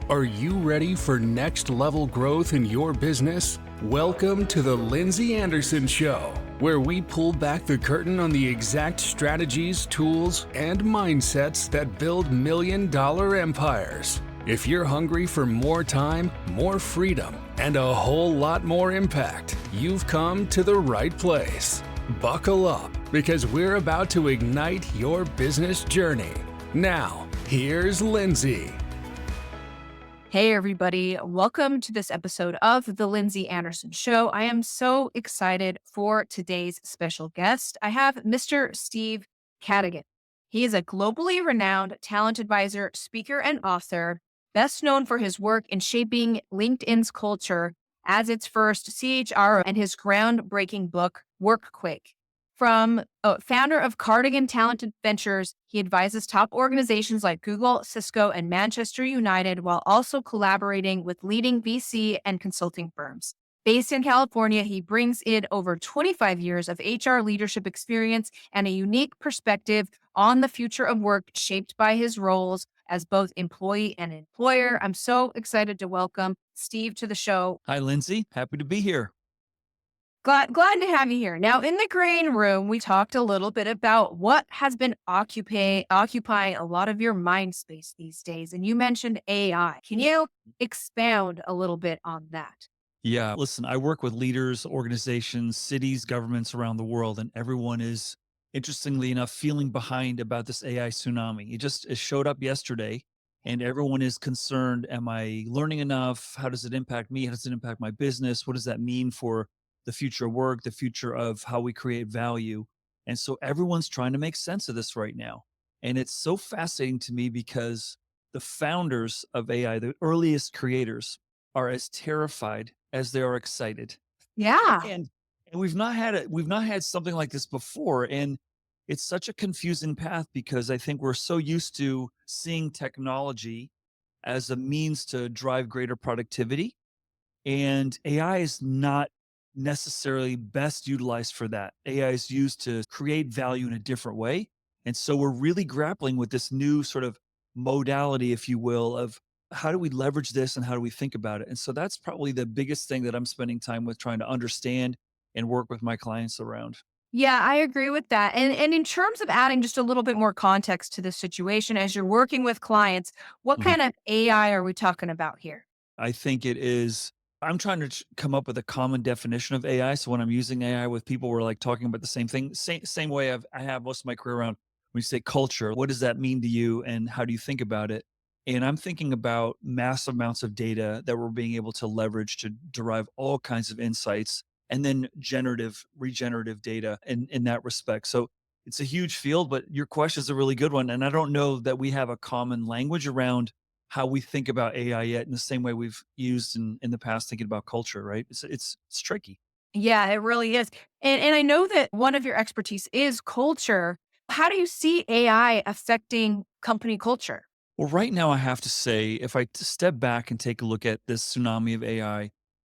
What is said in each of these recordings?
Are you ready for next level growth in your business? Welcome to the Lindsay Anderson Show, where we pull back the curtain on the exact strategies, tools, and mindsets that build million-dollar empires. If you're hungry for more time, more freedom, and a whole lot more impact, you've come to the right place. Buckle up, because we're about to ignite your business journey. Now, here's Lindsay. Hey, everybody. Welcome to this episode of The Lindsay Anderson Show. I am so excited for today's special guest. I have Mr. Steve Cadigan. He is a globally renowned talent advisor, speaker, and author, best known for his work in shaping LinkedIn's culture as its first CHRO and his groundbreaking book, Work Quick. From founder of Cadigan Talent Ventures, he advises top organizations like Google, Cisco, and Manchester United, while also collaborating with leading VC and consulting firms. Based in California, he brings in over 25 years of HR leadership experience and a unique perspective on the future of work shaped by his roles as both employee and employer. I'm so excited to welcome Steve to the show. Hi, Lindsay. Happy to be here. Glad to have you here. Now, in the green room, we talked a little bit about what has been occupying a lot of your mind space these days. And you mentioned AI. Can you expound a little bit on that? Yeah, listen, I work with leaders, organizations, cities, governments around the world, and everyone is, interestingly enough, feeling behind about this AI tsunami. It showed up yesterday, and everyone is concerned. Am I learning enough? How does it impact me? How does it impact my business? What does that mean for the future of work, the future of how we create value? And so everyone's trying to make sense of this right now. And it's so fascinating to me because the founders of AI, the earliest creators, are as terrified as they are excited. Yeah. And we've not had something like this before. And it's such a confusing path because I think we're so used to seeing technology as a means to drive greater productivity. And AI is not necessarily best utilized for that. AI is used to create value in a different way. And so we're really grappling with this new sort of modality, if you will, of how do we leverage this and how do we think about it? And so that's probably the biggest thing that I'm spending time with, trying to understand and work with my clients around. Yeah, I agree with that. And in terms of adding just a little bit more context to this situation, as you're working with clients, what Mhm. kind of AI are we talking about here? I think it is. I'm trying to come up with a common definition of AI. So when I'm using AI with people, we're like talking about the same thing. Same way I have most of my career around when you say culture. What does that mean to you, and how do you think about it? And I'm thinking about massive amounts of data that we're being able to leverage to derive all kinds of insights, and then regenerative data in that respect. So it's a huge field, but your question is a really good one. And I don't know that we have a common language around how we think about AI yet in the same way we've used in the past thinking about culture, right? It's tricky. Yeah, it really is. And I know that one of your expertise is culture. How do you see AI affecting company culture? Well, right now I have to say, if step back and take a look at this tsunami of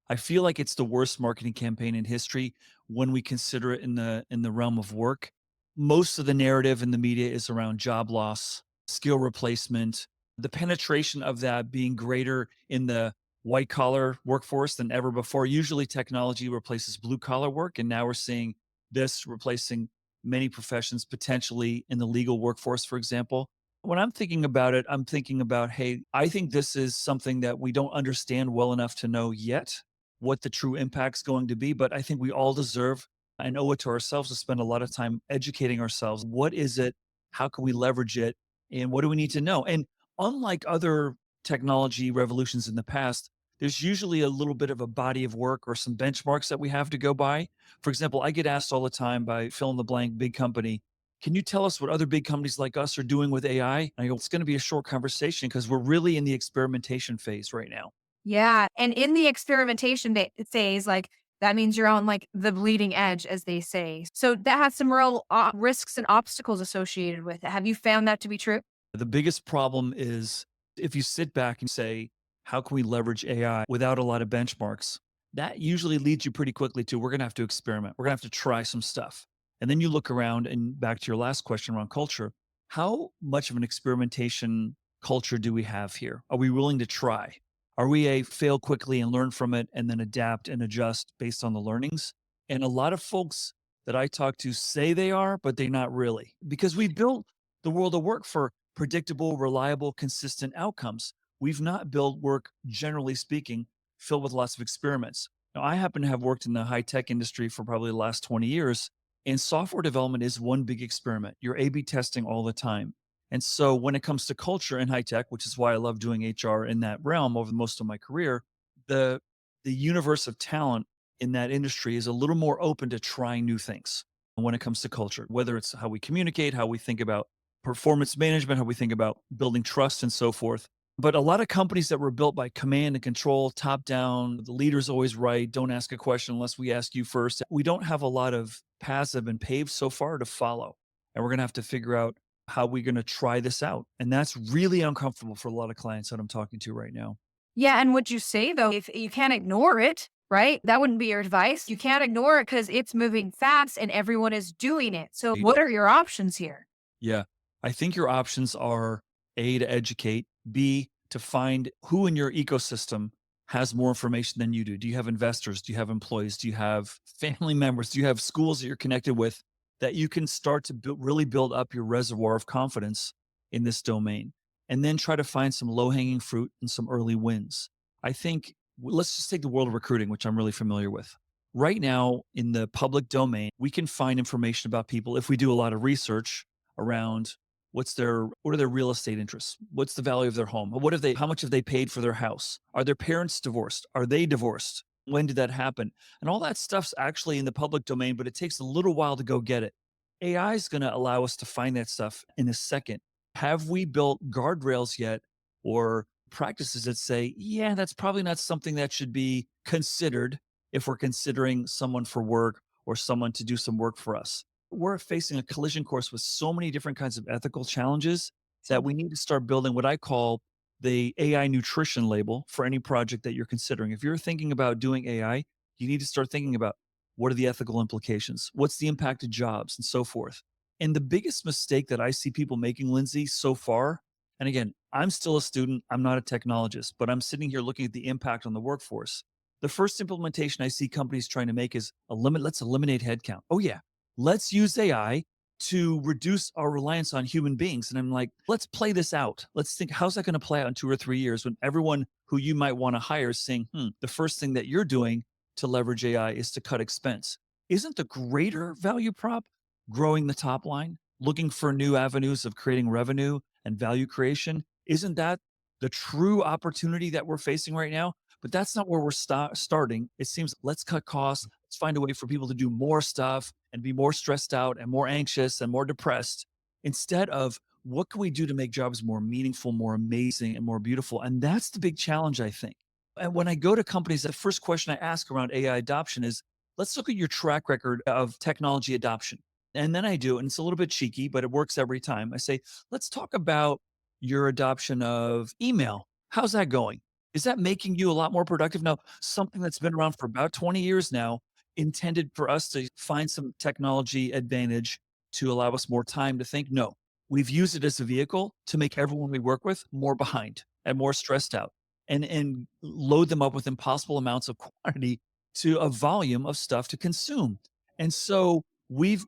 I feel like it's the worst marketing campaign in history when we consider it in the realm of work. Most of the narrative in the media is around job loss, skill replacement, the penetration of that being greater in the white collar workforce than ever before. Usually technology replaces blue collar work, and now we're seeing this replacing many professions, potentially in the legal workforce, for example. When I'm thinking about it, I'm thinking about, hey, I think this is something that we don't understand well enough to know yet what the true impact's going to be. But I think we all deserve and owe it to ourselves to spend a lot of time educating ourselves. What is it? How can we leverage it? And what do we need to know? And unlike other technology revolutions in the past, there's usually a little bit of a body of work or some benchmarks that we have to go by. For example, I get asked all the time by fill in the blank big company, can you tell us what other big companies like us are doing with AI? And I go, it's going to be a short conversation because we're really in the experimentation phase right now. Yeah. And in the experimentation phase, like that means you're on like the bleeding edge, as they say. So that has some real risks and obstacles associated with it. Have you found that to be true? The biggest problem is if you sit back and say, how can we leverage AI without a lot of benchmarks? That usually leads you pretty quickly to we're going to have to experiment. We're going to have to try some stuff. And then you look around and back to your last question around culture, how much of an experimentation culture do we have here? Are we willing to try? Are we a fail quickly and learn from it and then adapt and adjust based on the learnings? And a lot of folks that I talk to say they are, but they're not really because we built the world of work for predictable, reliable, consistent outcomes. We've not built work, generally speaking, filled with lots of experiments. Now, I happen to have worked in the high tech industry for probably the last 20 years, and software development is one big experiment. You're A B testing all the time. And so when it comes to culture in high tech, which is why I love doing HR in that realm over most of my career, the the universe of talent in that industry is a little more open to trying new things when it comes to culture, whether it's how we communicate, how we think about performance management, how we think about building trust and so forth. But a lot of companies that were built by command and control, top down, the leader's always right. Don't ask a question unless we ask you first. We don't have a lot of paths that have been paved so far to follow. And we're going to have to figure out how we're going to try this out. And that's really uncomfortable for a lot of clients that I'm talking to right now. Yeah, and would you say though, if you can't ignore it, right? That wouldn't be your advice. You can't ignore it because it's moving fast and everyone is doing it. So what are your options here? Yeah. I think your options are A, to educate, B, to find who in your ecosystem has more information than you do. Do you have investors? Do you have employees? Do you have family members? Do you have schools that you're connected with that you can start to really build up your reservoir of confidence in this domain? And then try to find some low hanging fruit and some early wins. I think let's just take the world of recruiting, which I'm really familiar with. Right now, in the public domain, we can find information about people if we do a lot of research around what are their real estate interests? What's the value of their home? How much have they paid for their house? Are their parents divorced? Are they divorced? When did that happen? And all that stuff's actually in the public domain, but it takes a little while to go get it. AI is going to allow us to find that stuff in a second. Have we built guardrails yet or practices that say, yeah, that's probably not something that should be considered if we're considering someone for work or someone to do some work for us? We're facing a collision course with so many different kinds of ethical challenges that we need to start building what I call the AI nutrition label for any project that you're considering. If you're thinking about doing AI, you need to start thinking about what are the ethical implications? What's the impact of jobs and so forth? And the biggest mistake that I see people making, Lindsay, so far, and again, I'm still a student, I'm not a technologist, but I'm sitting here looking at the impact on the workforce. The first implementation I see companies trying to make is let's eliminate headcount. Oh, yeah, let's use AI to reduce our reliance on human beings. And I'm like, let's play this out. Let's think, how's that going to play out in 2 or 3 years when everyone who you might want to hire is saying, the first thing that you're doing to leverage AI is to cut expense. Isn't the greater value prop growing the top line, looking for new avenues of creating revenue and value creation? Isn't that the true opportunity that we're facing right now? But that's not where we're starting. It seems let's cut costs. Let's find a way for people to do more stuff and be more stressed out and more anxious and more depressed instead of what can we do to make jobs more meaningful, more amazing, and more beautiful? And that's the big challenge, I think. And when I go to companies, the first question I ask around AI adoption is let's look at your track record of technology adoption. And then I do, and it's a little bit cheeky, but it works every time. I say, let's talk about your adoption of email. How's that going? Is that making you a lot more productive? Now, something that's been around for about 20 years now, intended for us to find some technology advantage to allow us more time to think. No, we've used it as a vehicle to make everyone we work with more behind and more stressed out and load them up with impossible amounts of quantity to a volume of stuff to consume. And so we've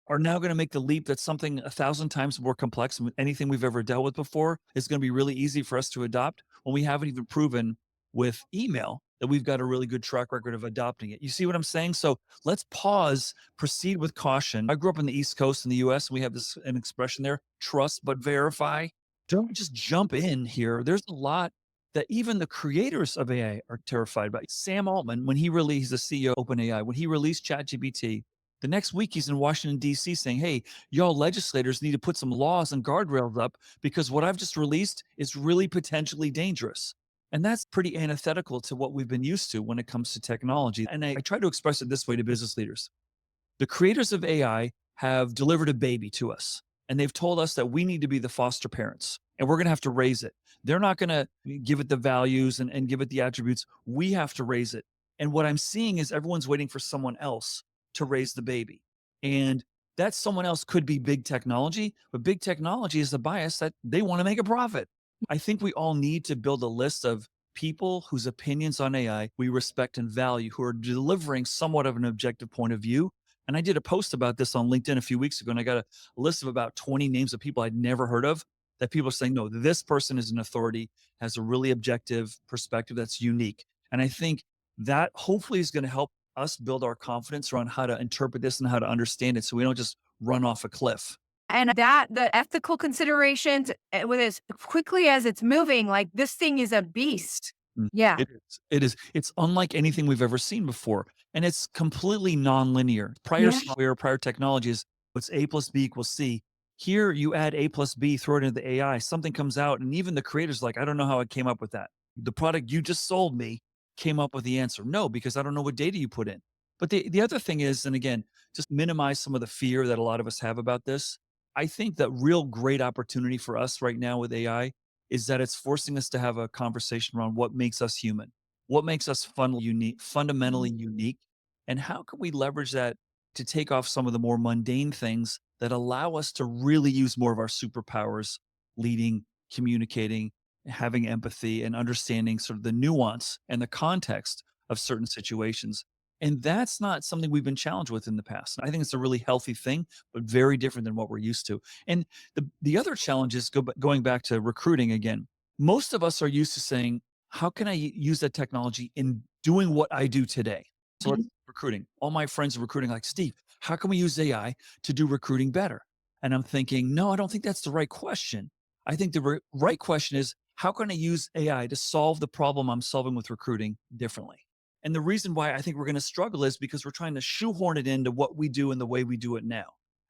are now going to make the leap that something 1,000 times more complex than anything we've ever dealt with before is going to be really easy for us to adopt when we haven't even proven with email that we've got a really good track record of adopting it. You see what I'm saying? So let's pause, proceed with caution. I grew up in the East Coast in the US, and we have an expression there, trust but verify. Don't just jump in here. There's a lot that even the creators of AI are terrified by. Sam Altman, when he released the CEO of OpenAI, when he released ChatGPT, the next week he's in Washington, D.C. saying, hey, y'all legislators need to put some laws and guardrails up because what I've just released is really potentially dangerous. And that's pretty antithetical to what we've been used to when it comes to technology. And I try to express it this way to business leaders. The creators of AI have delivered a baby to us, and they've told us that we need to be the foster parents, and we're going to have to raise it. They're not going to give it the values and give it the attributes. We have to raise it. And what I'm seeing is everyone's waiting for someone else to raise the baby. And that someone else could be big technology, but big technology is the bias that they want to make a profit. I think we all need to build a list of people whose opinions on AI we respect and value, who are delivering somewhat of an objective point of view. And I did a post about this on LinkedIn a few weeks ago, and I got a list of about 20 names of people I'd never heard of that people are saying, no, this person is an authority, has a really objective perspective that's unique. And I think that hopefully is going to help us build our confidence around how to interpret this and how to understand it so we don't just run off a cliff. And that the ethical considerations with as quickly as it's moving, like this thing is a beast. Mm. Yeah. It is. It is. It's unlike anything we've ever seen before, and it's completely nonlinear. Prior Yeah. software, prior technologies, it's A plus B equals C. Here, you add A plus B, throw it into the AI, something comes out, and even the creator's like, I don't know how I came up with that. The product you just sold me came up with the answer. No, because I don't know what data you put in. But the other thing is, and again, just minimize some of the fear that a lot of us have about this. I think that real great opportunity for us right now with AI is that it's forcing us to have a conversation around what makes us human, what makes us fundamentally unique, and how can we leverage that to take off some of the more mundane things that allow us to really use more of our superpowers, leading, communicating, having empathy, and understanding sort of the nuance and the context of certain situations. And that's not something we've been challenged with in the past. I think it's a really healthy thing, but very different than what we're used to. And the other challenge is going back to recruiting again. Most of us are used to saying, "How can I use that technology in doing what I do today?" So let's recruiting. All my friends are recruiting like, "Steve, how can we use AI to do recruiting better?" And I'm thinking, "No, I don't think that's the right question. I think the right question is, how can I use AI to solve the problem I'm solving with recruiting differently?" And the reason why I think we're going to struggle is because we're trying to shoehorn it into what we do and the way we do it now.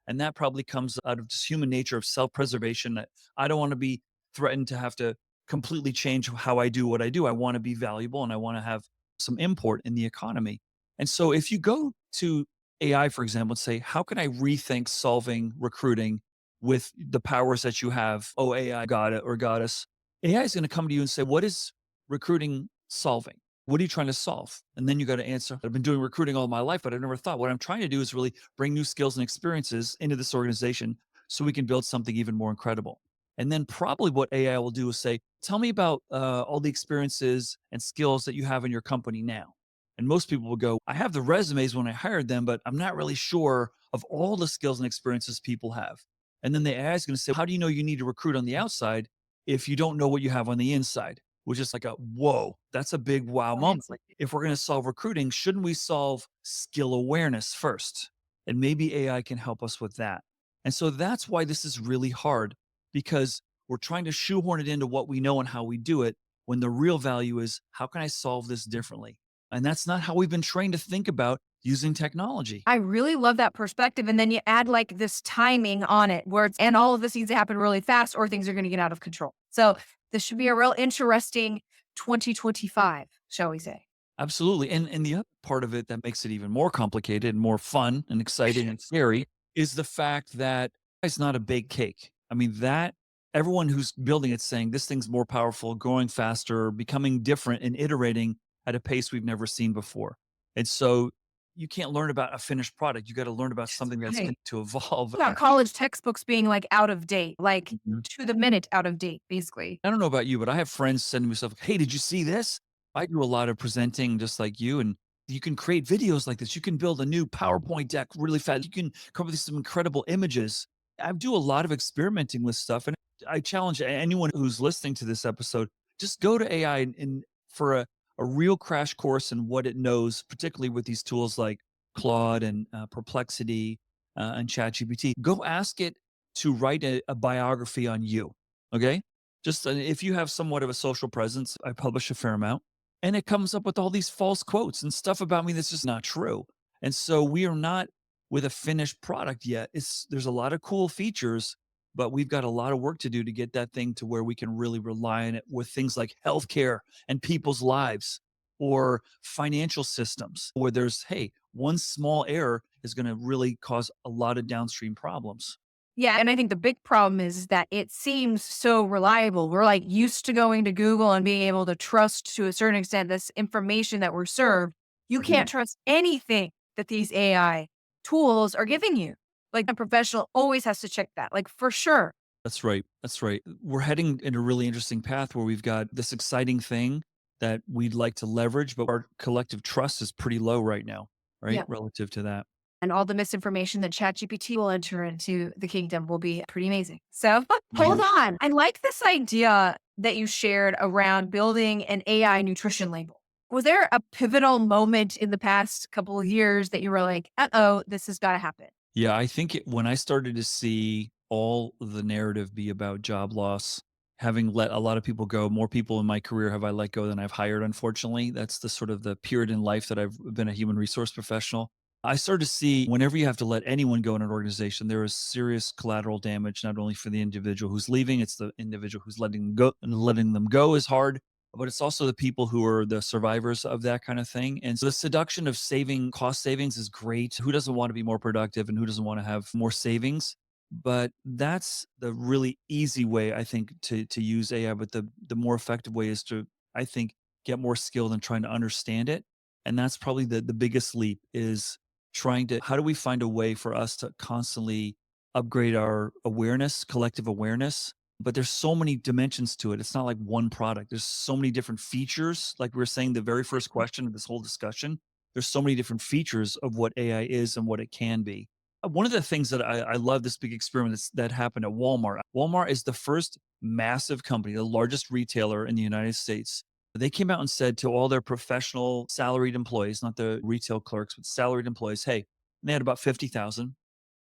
And that probably comes out of just human nature of self-preservation that I don't want to be threatened to have to completely change how I do what I do. I want to be valuable and I want to have some import in the economy. And so if you go to AI, for example, and say, how can I rethink solving recruiting with the powers that you have? Oh, AI got it or got us. AI is going to come to you and say, what is recruiting solving? What are you trying to solve? And then you got to answer, I've been doing recruiting all my life, but I never thought what I'm trying to do is really bring new skills and experiences into this organization so we can build something even more incredible. And then probably what AI will do is say, tell me about all the experiences and skills that you have in your company now. And most people will go, I have the resumes when I hired them, but I'm not really sure of all the skills and experiences people have. And then the AI is going to say, how do you know you need to recruit on the outside if you don't know what you have on the inside? Which is like a whoa, that's a big wow moment. Like, if we're going to solve recruiting, shouldn't we solve skill awareness first? And maybe AI can help us with that. And so that's why this is really hard because we're trying to shoehorn it into what we know and how we do it when the real value is how can I solve this differently? And that's not how we've been trained to think about using technology. I really love that perspective. And then you add like this timing on it where it's, and all of this needs to happen really fast or things are going to get out of control. So this should be a real interesting 2025, shall we say. Absolutely. And the other part of it that makes it even more complicated and more fun and exciting and scary is the fact that it's not a big cake. I mean, that everyone who's building it saying this thing's more powerful, growing faster, becoming different and iterating at a pace we've never seen before. And so you can't learn about a finished product. You got to learn about something that's going Right. to evolve. About college textbooks being like out of date, like Mhm. to the minute out of date, basically. I don't know about you, but I have friends sending me stuff. Hey, did you see this? I do a lot of presenting just like you, and you can create videos like this. You can build a new PowerPoint deck really fast. You can come up with some incredible images. I do a lot of experimenting with stuff, and I challenge anyone who's listening to this episode, just go to AI and for a real crash course in what it knows, particularly with these tools like Claude and Perplexity and ChatGPT. Go ask it to write a biography on you. Okay. Just if you have somewhat of a social presence, I publish a fair amount, and it comes up with all these false quotes and stuff about me that's just not true. And so we are not with a finished product yet. There's a lot of cool features, but we've got a lot of work to do to get that thing to where we can really rely on it with things like healthcare and people's lives or financial systems where there's, hey, one small error is going to really cause a lot of downstream problems. Yeah. And I think the big problem is that it seems so reliable. We're like used to going to Google and being able to trust to a certain extent this information that we're served. You can't trust anything that these AI tools are giving you. Like a professional always has to check that, like for sure. That's right. That's right. We're heading in a really interesting path where we've got this exciting thing that we'd like to leverage, but our collective trust is pretty low right now, right? Yeah. Relative to that. And all the misinformation that ChatGPT will enter into the kingdom will be pretty amazing. So hold Mhm. on. I like this idea that you shared around building an AI nutrition label. Was there a pivotal moment in the past couple of years that you were like, uh oh, this has got to happen? Yeah, I think when I started to see all the narrative be about job loss, having let a lot of people go, more people in my career have I let go than I've hired, unfortunately. That's the sort of the period in life that I've been a human resource professional. I started to see whenever you have to let anyone go in an organization, there is serious collateral damage, not only for the individual who's leaving, it's the individual who's letting them go, and letting them go is hard, but it's also the people who are the survivors of that kind of thing. And so the seduction of saving cost savings is great. Who doesn't want to be more productive and who doesn't want to have more savings? But that's the really easy way, I think, to use AI. But the more effective way is to, I think, get more skilled in trying to understand it. And that's probably the biggest leap is trying to how do we find a way for us to constantly upgrade our awareness, collective awareness, but there's so many dimensions to it. It's not like one product. There's so many different features. Like we were saying, the very first question of this whole discussion, there's so many different features of what AI is and what it can be. One of the things that I love this big experiment that happened at Walmart. Walmart is the first massive company, the largest retailer in the United States. They came out and said to all their professional salaried employees, not the retail clerks, but salaried employees, hey, and they had about 50,000.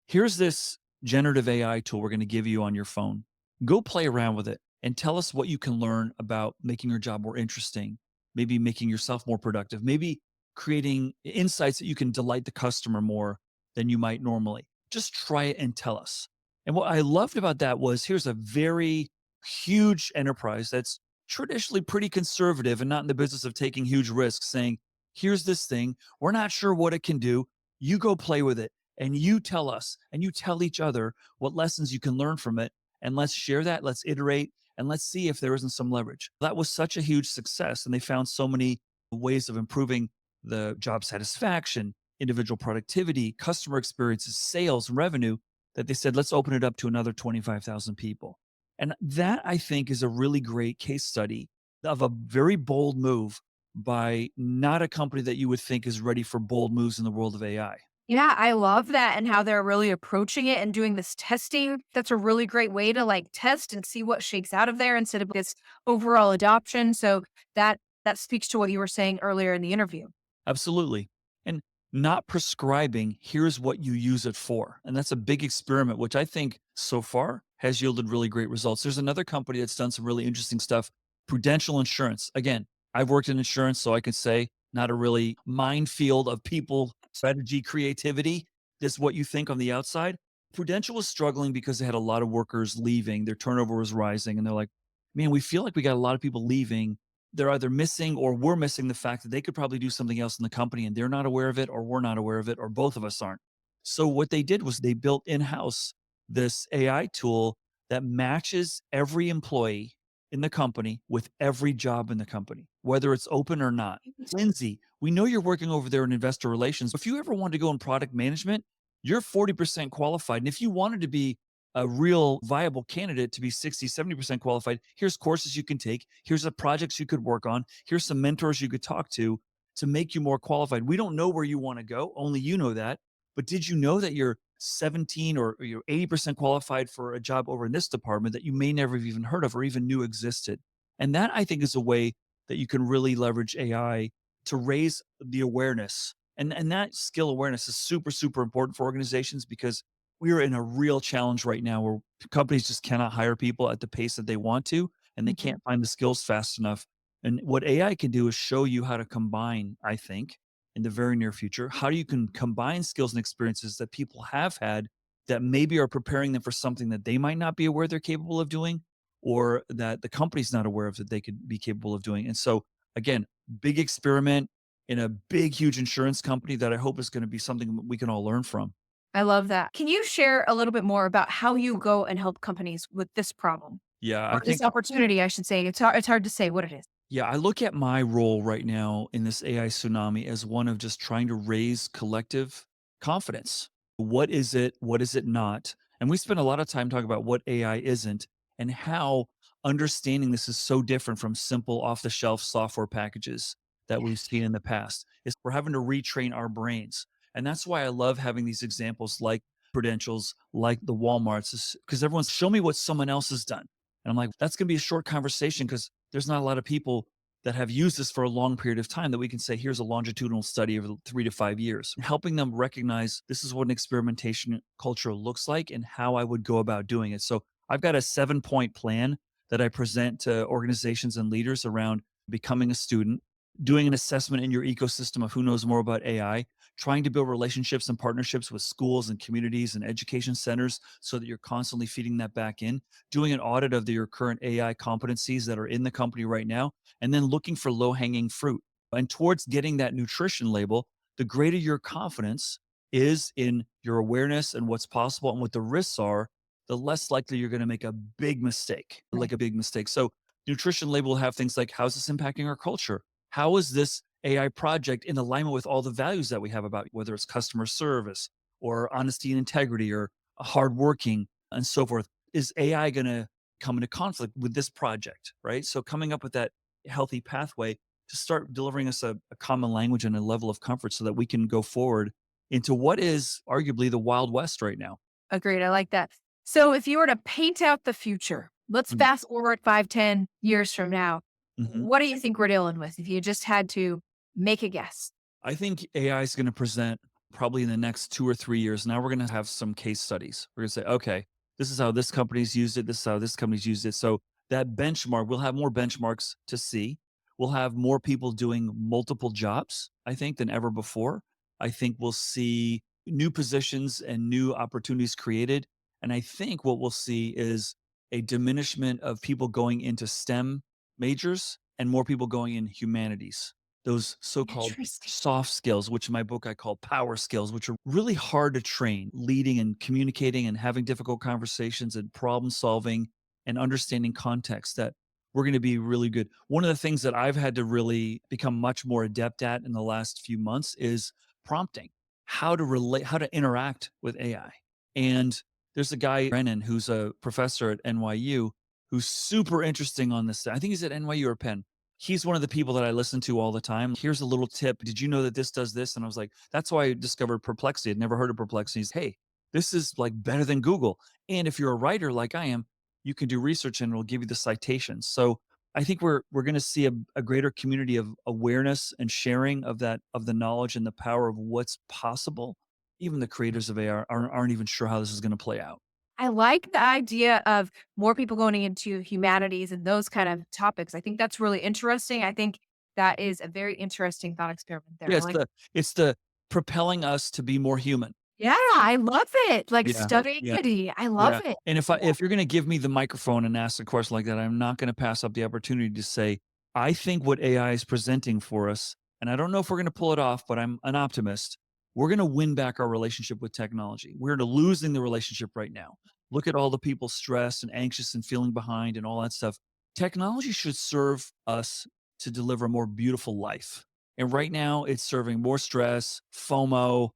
Here's this generative AI tool we're going to give you on your phone. Go play around with it and tell us what you can learn about making your job more interesting, maybe making yourself more productive, maybe creating insights that you can delight the customer more than you might normally. Just try it and tell us. And what I loved about that was here's a very huge enterprise that's traditionally pretty conservative and not in the business of taking huge risks, saying, here's this thing. We're not sure what it can do. You go play with it and you tell us and you tell each other what lessons you can learn from it. And let's share that, let's iterate, and let's see if there isn't some leverage. That was such a huge success. And they found so many ways of improving the job satisfaction, individual productivity, customer experiences, sales, revenue, that they said, let's open it up to another 25,000 people. And that I think is a really great case study of a very bold move by not a company that you would think is ready for bold moves in the world of AI. Yeah, I love that and how they're really approaching it and doing this testing. That's a really great way to like test and see what shakes out of there instead of this overall adoption. So that speaks to what you were saying earlier in the interview. Absolutely. And not prescribing, here's what you use it for. And that's a big experiment, which I think so far has yielded really great results. There's another company that's done some really interesting stuff, Prudential Insurance. Again, I've worked in insurance, so I could say not a really minefield of people, strategy, creativity. This is what you think on the outside. Prudential was struggling because they had a lot of workers leaving, their turnover was rising, and they're like, man, we feel like we got a lot of people leaving. They're either missing or we're missing the fact that they could probably do something else in the company and they're not aware of it, or we're not aware of it, or both of us aren't. So what they did was they built in-house this AI tool that matches every employee in the company with every job in the company, whether it's open or not. Lindsay, we know you're working over there in investor relations. If you ever wanted to go in product management, you're 40% qualified. And if you wanted to be a real viable candidate to be 60, 70% qualified, here's courses you can take. Here's the projects you could work on. Here's some mentors you could talk to make you more qualified. We don't know where you want to go. Only you know that. But did you know that you're 17 or you're 80% qualified for a job over in this department that you may never have even heard of or even knew existed? And that I think is a way that you can really leverage AI to raise the awareness. And that skill awareness is super, super important for organizations because we are in a real challenge right now where companies just cannot hire people at the pace that they want to, and they Mhm. can't find the skills fast enough. And what AI can do is show you how to combine, I think, in the very near future, how you can combine skills and experiences that people have had that maybe are preparing them for something that they might not be aware they're capable of doing, or that the company's not aware of that they could be capable of doing. And so, again, big experiment in a big, huge insurance company that I hope is going to be something we can all learn from. I love that. Can you share a little bit more about how you go and help companies with this problem Yeah, I or this think opportunity, I should say? It's hard to say what it is. Yeah, I look at my role right now in this AI tsunami as one of just trying to raise collective confidence. What is it? What is it not? And we spend a lot of time talking about what AI isn't and how understanding this is so different from simple off the shelf software packages that we've Yes. seen in the past. Is we're having to retrain our brains. And that's why I love having these examples like credentials, like the Walmarts, because everyone's show me what someone else has done. And I'm like, that's going to be a short conversation because there's not a lot of people that have used this for a long period of time that we can say, here's a longitudinal study over 3 to 5 years, helping them recognize this is what an experimentation culture looks like and how I would go about doing it. So I've got a 7 point plan that I present to organizations and leaders around becoming a student, doing an assessment in your ecosystem of who knows more about AI, trying to build relationships and partnerships with schools and communities and education centers so that you're constantly feeding that back in, doing an audit of your current AI competencies that are in the company right now, and then looking for low hanging fruit. And towards getting that nutrition label, the greater your confidence is in your awareness and what's possible and what the risks are, the less likely you're going to make a big mistake, like Right. a big mistake. So, nutrition label will have things like, how's this impacting our culture? How is this AI project in alignment with all the values that we have about whether it's customer service or honesty and integrity or hardworking and so forth? Is AI going to come into conflict with this project? Right. So, coming up with that healthy pathway to start delivering us a common language and a level of comfort so that we can go forward into what is arguably the Wild West right now. Agreed. I like that. So if you were to paint out the future, let's Mm, fast forward 5, 10 years from now. mhm. What do you think we're dealing with if you just had to make a guess? I think AI is going to present probably in the next 2 or 3 years. Now we're going to have some case studies. We're going to say, okay, this is how this company's used it. This is how this company's used it. So that benchmark, we'll have more benchmarks to see. We'll have more people doing multiple jobs, I think, than ever before. I think we'll see new positions and new opportunities created. And I think what we'll see is a diminishment of people going into STEM majors and more people going in humanities, those so-called Interesting. soft skills, which in my book I call power skills, which are really hard to train, leading and communicating and having difficult conversations and problem solving and understanding context that we're going to be really good. One of the things that I've had to really become much more adept at in the last few months is prompting, how to relate, how to interact with AI. And there's a guy, Brennan, who's a professor at NYU, who's super interesting on this. I think he's at NYU or Penn. He's one of the people that I listen to all the time. Here's a little tip. Did you know that this does this? And I was like, that's why I discovered Perplexity. I'd never heard of Perplexity. He's, hey, this is like better than Google. And if you're a writer like I am, you can do research and it'll give you the citations. So I think we're going to see a greater community of awareness and sharing of that, of the knowledge and the power of what's possible. Even the creators of AR aren't even sure how this is going to play out. I like the idea of more people going into humanities and those kind of topics. I think that's really interesting. I think that is a very interesting thought experiment there. Yeah, I like. it's the propelling us to be more human. Yeah, I love it. Like Yeah. studying Yeah. kitty. I love Yeah, it. and Yeah. if you're gonna give me the microphone and ask a question like that, I'm not gonna pass up the opportunity to say, I think what AI is presenting for us, and I don't know if we're gonna pull it off, but I'm an optimist. We're gonna win back our relationship with technology. We're losing the relationship right now. Look at all the people stressed and anxious and feeling behind and all that stuff. Technology should serve us to deliver a more beautiful life. And right now, it's serving more stress, FOMO,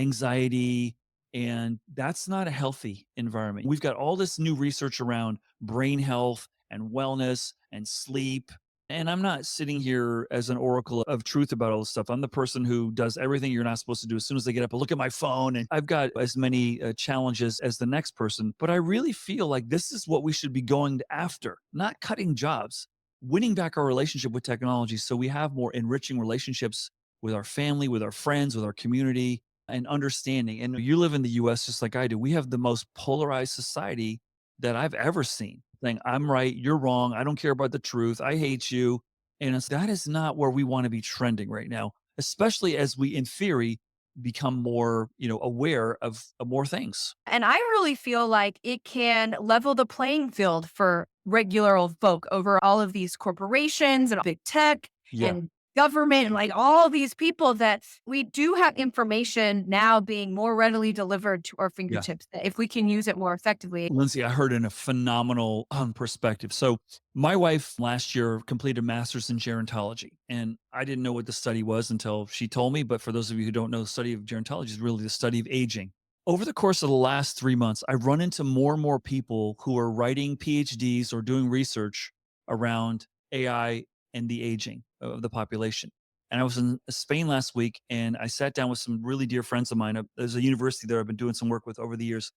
anxiety, and that's not a healthy environment. We've got all this new research around brain health and wellness and sleep. And I'm not sitting here as an oracle of truth about all this stuff. I'm the person who does everything you're not supposed to do as soon as they get up. I look at my phone and I've got as many challenges as the next person. But I really feel like this is what we should be going after, not cutting jobs, winning back our relationship with technology so we have more enriching relationships with our family, with our friends, with our community, and understanding. And you live in the US just like I do. We have the most polarized society that I've ever seen. Saying, I'm right, you're wrong, I don't care about the truth, I hate you. And that is not where we want to be trending right now, especially as we, in theory, become more, aware of more things. And I really feel like it can level the playing field for regular old folk over all of these corporations and big tech Yeah. and government and like all these people that we do have information now being more readily delivered to our Yeah. fingertips that if we can use it more effectively. Lindsay, I heard in a phenomenal perspective. So, my wife last year completed a master's in gerontology, and I didn't know what the study was until she told me. But for those of you who don't know, the study of gerontology is really the study of aging. Over the course of the last 3 months, I've run into more and more people who are writing PhDs or doing research around AI and the aging of the population. And I was in Spain last week and I sat down with some really dear friends of mine. There's a university there I've been doing some work with over the years.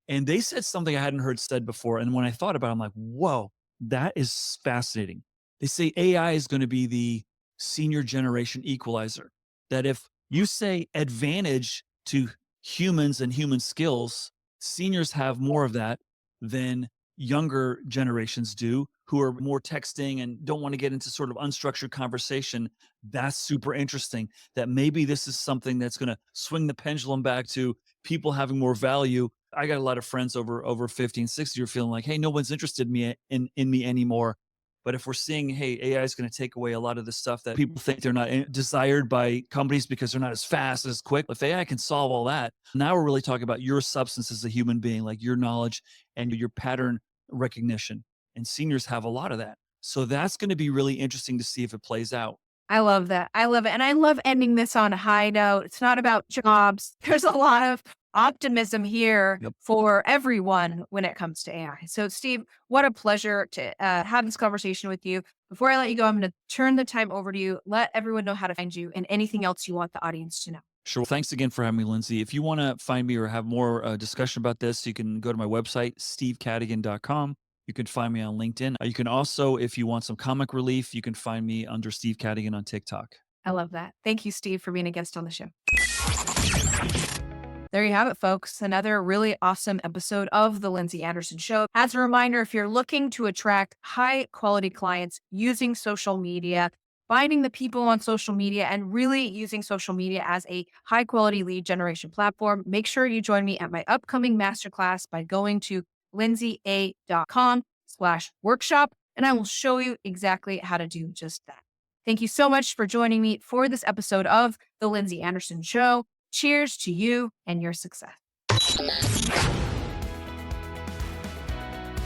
And they said something I hadn't heard said before. And when I thought about it, I'm like, whoa, that is fascinating. They say AI is going to be the senior generation equalizer. That if you say advantage to humans and human skills, seniors have more of that than younger generations do, who are more texting and don't want to get into sort of unstructured conversation. That's super interesting. That maybe this is something that's going to swing the pendulum back to people having more value. I got a lot of friends over 50 and 60 who are feeling like, hey, no one's interested in me anymore. But if we're seeing, hey, AI is going to take away a lot of the stuff that people think they're not desired by companies because they're not as fast, as quick. If AI can solve all that, now we're really talking about your substance as a human being, like your knowledge and your pattern recognition. And seniors have a lot of that. So that's going to be really interesting to see if it plays out. I love that. I love it. And I love ending this on a high note. It's not about jobs. There's a lot of optimism here Yep. for everyone when it comes to AI. So, Steve, what a pleasure to have this conversation with you. Before I let you go, I'm going to turn the time over to you. Let everyone know how to find you and anything else you want the audience to know. Sure. Thanks again for having me, Lindsay. If you want to find me or have more discussion about this, you can go to my website, stevecadigan.com. You can find me on LinkedIn. You can also, if you want some comic relief, you can find me under Steve Cadigan on TikTok. I love that. Thank you, Steve, for being a guest on the show. There you have it, folks. Another really awesome episode of The Lindsay Anderson Show. As a reminder, if you're looking to attract high quality clients using social media, finding the people on social media and really using social media as a high quality lead generation platform, make sure you join me at my upcoming masterclass by going to lindsayae.com/workshop, and I will show you exactly how to do just that. Thank you so much for joining me for this episode of The Lindsay Anderson Show. Cheers to you and your success.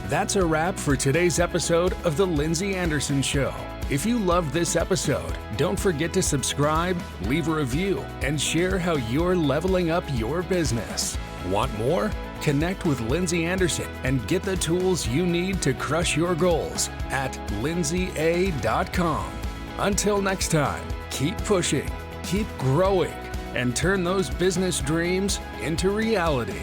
That's a wrap for today's episode of The Lindsay Anderson Show. If you loved this episode, don't forget to subscribe, leave a review, and share how you're leveling up your business. Want more? Connect with Lindsay Anderson and get the tools you need to crush your goals at lindsayae.com. Until next time, keep pushing, keep growing, and turn those business dreams into reality.